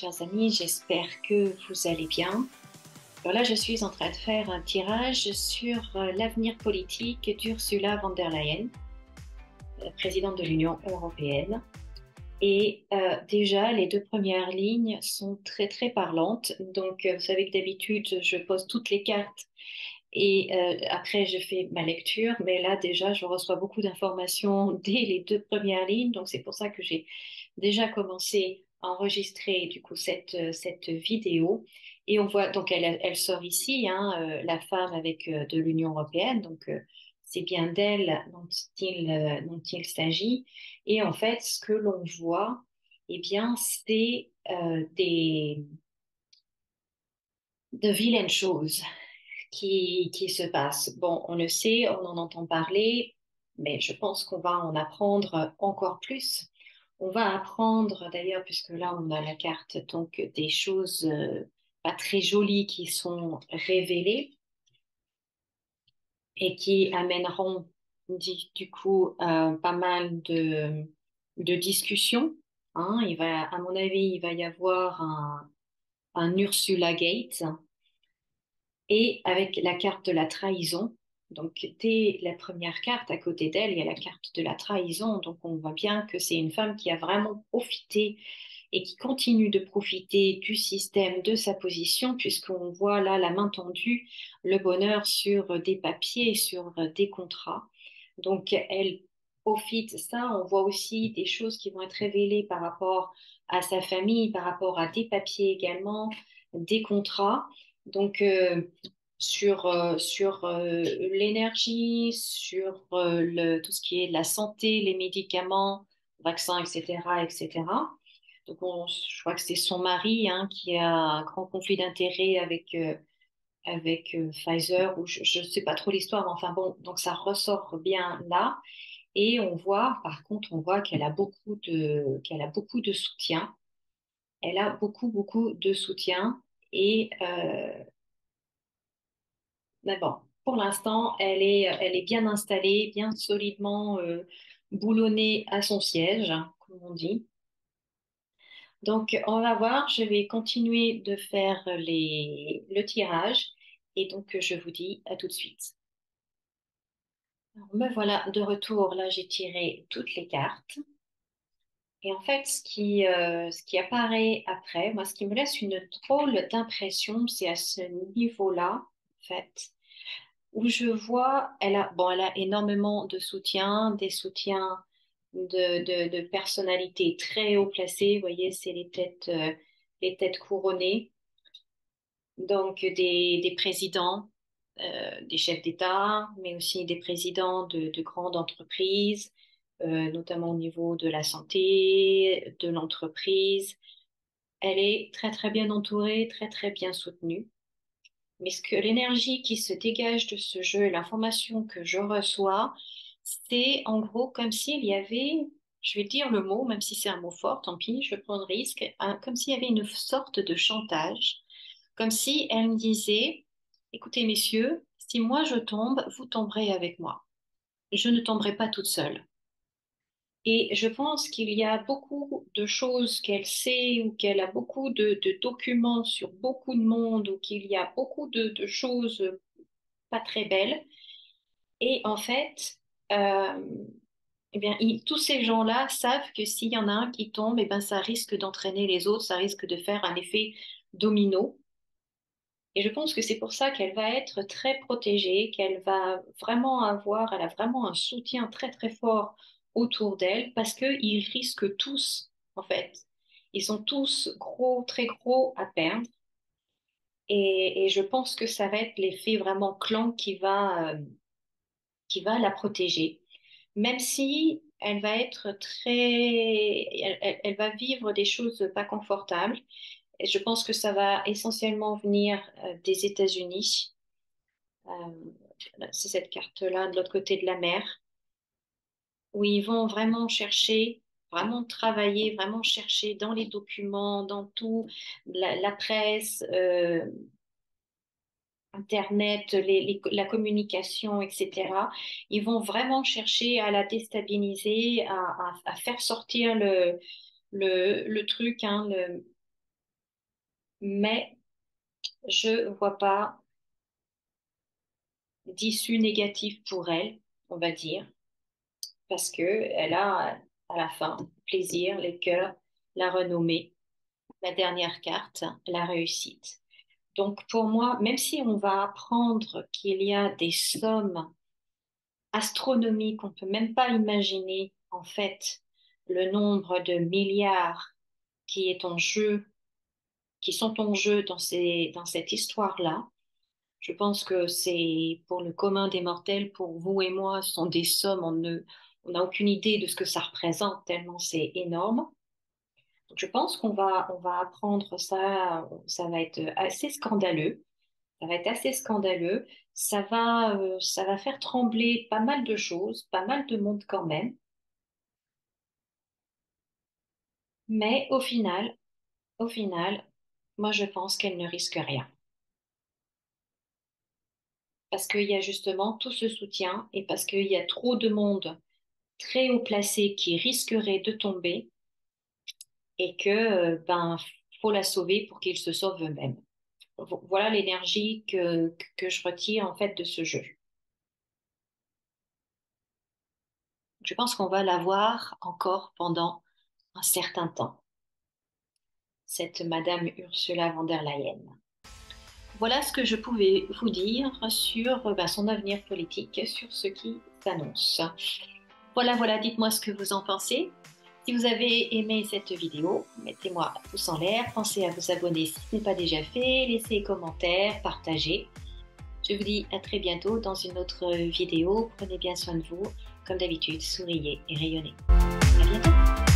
chers amis, j'espère que vous allez bien. Alors là, je suis en train de faire un tirage sur l'avenir politique d'Ursula von der Leyen, la présidente de l'Union européenne. Et déjà, les deux premières lignes sont très très parlantes. Donc, vous savez que d'habitude, je pose toutes les cartes et après, je fais ma lecture. Mais là, déjà, je reçois beaucoup d'informations dès les deux premières lignes. Donc, c'est pour ça que j'ai déjà commencé à enregistrer du coup cette vidéo. Et on voit, donc elle sort ici, hein, la femme avec de l'Union européenne. Donc, c'est bien d'elle dont il s'agit. Et en fait, ce que l'on voit, eh bien, c'est de vilaines choses qui se passent. Bon, on le sait, on en entend parler, mais je pense qu'on va en apprendre encore plus. On va apprendre, d'ailleurs, puisque là, on a la carte, donc des choses pas très jolies qui sont révélées et qui amèneront, du coup, pas mal de discussions. Hein. À mon avis, il va y avoir un Ursula Gate et avec la carte de la trahison. Donc, dès la première carte, à côté d'elle, il y a la carte de la trahison. Donc, on voit bien que c'est une femme qui a vraiment profité et qui continue de profiter du système, de sa position, puisqu'on voit là la main tendue, le bonheur sur des papiers, sur des contrats. Donc, elle profite ça. On voit aussi des choses qui vont être révélées par rapport à sa famille, par rapport à des papiers également, des contrats. Donc, sur l'énergie, sur tout ce qui est la santé, les médicaments, vaccins, etc., etc. Donc, je crois que c'est son mari hein, qui a un grand conflit d'intérêts avec Pfizer, ou je ne sais pas trop l'histoire, mais enfin bon, donc ça ressort bien là. Et on voit, par contre, on voit qu'elle a beaucoup de soutien. Elle a beaucoup, beaucoup de soutien. Et mais bon, pour l'instant, elle est bien installée, bien solidement boulonnée à son siège, hein, comme on dit. Donc, on va voir, je vais continuer de faire le tirage et donc je vous dis à tout de suite. Alors, me voilà de retour, là j'ai tiré toutes les cartes et en fait ce qui apparaît après, moi ce qui me laisse une drôle d'impression, c'est à ce niveau-là en fait où je vois, elle a énormément de soutien, des soutiens de personnalités très haut placées. Vous voyez, c'est les têtes couronnées. Donc, des présidents, des chefs d'État, mais aussi des présidents de grandes entreprises, notamment au niveau de la santé, de l'entreprise. Elle est très, très bien entourée, très, très bien soutenue. Mais ce que l'énergie qui se dégage de ce jeu et l'information que je reçois, c'est en gros comme s'il y avait, je vais dire le mot, même si c'est un mot fort, tant pis, je prends le risque, comme s'il y avait une sorte de chantage, comme si elle me disait, écoutez messieurs, si moi je tombe, vous tomberez avec moi. Je ne tomberai pas toute seule. Et je pense qu'il y a beaucoup de choses qu'elle sait ou qu'elle a beaucoup de documents sur beaucoup de monde ou qu'il y a beaucoup de choses pas très belles. Et en fait, euh, eh bien, tous ces gens-là savent que s'il y en a un qui tombe, eh ben, ça risque d'entraîner les autres, ça risque de faire un effet domino. Et je pense que c'est pour ça qu'elle va être très protégée, qu'elle va vraiment avoir, elle a vraiment un soutien très très fort autour d'elle parce qu'ils risquent tous, en fait. Ils sont tous gros, très gros à perdre. Et je pense que ça va être l'effet vraiment clan qui va la protéger. Même si elle va être elle va vivre des choses pas confortables. Et je pense que ça va essentiellement venir des États-Unis. Euh, c'est cette carte-là de l'autre côté de la mer, où ils vont vraiment chercher, vraiment travailler, vraiment chercher dans les documents, dans tout, la presse, Internet, la communication, etc. Ils vont vraiment chercher à la déstabiliser, à faire sortir le truc, hein, mais je vois pas d'issue négative pour elle, on va dire, parce que elle a à la fin plaisir, les cœurs, la renommée, la dernière carte, la réussite. Donc pour moi, même si on va apprendre qu'il y a des sommes astronomiques, on ne peut même pas imaginer en fait le nombre de milliards qui est en jeu, qui sont en jeu dans cette histoire-là. Je pense que c'est pour le commun des mortels, pour vous et moi, ce sont des sommes, on n'a aucune idée de ce que ça représente, tellement c'est énorme. Donc, je pense on va apprendre ça, ça va être assez scandaleux, ça va être assez scandaleux, ça va faire trembler pas mal de choses, pas mal de monde quand même, mais au final, moi je pense qu'elle ne risque rien. Parce qu'il y a justement tout ce soutien et parce qu'il y a trop de monde très haut placé qui risquerait de tomber et que ben faut la sauver pour qu'ils se sauvent eux-mêmes. Voilà l'énergie que je retire en fait de ce jeu. Je pense qu'on va la voir encore pendant un certain temps, cette Madame Ursula von der Leyen. Voilà ce que je pouvais vous dire sur ben, son avenir politique, sur ce qui s'annonce. Voilà, voilà, dites-moi ce que vous en pensez. Si vous avez aimé cette vidéo, mettez-moi un pouce en l'air, pensez à vous abonner si ce n'est pas déjà fait, laissez des commentaires, partagez. Je vous dis à très bientôt dans une autre vidéo. Prenez bien soin de vous. Comme d'habitude, souriez et rayonnez. À bientôt.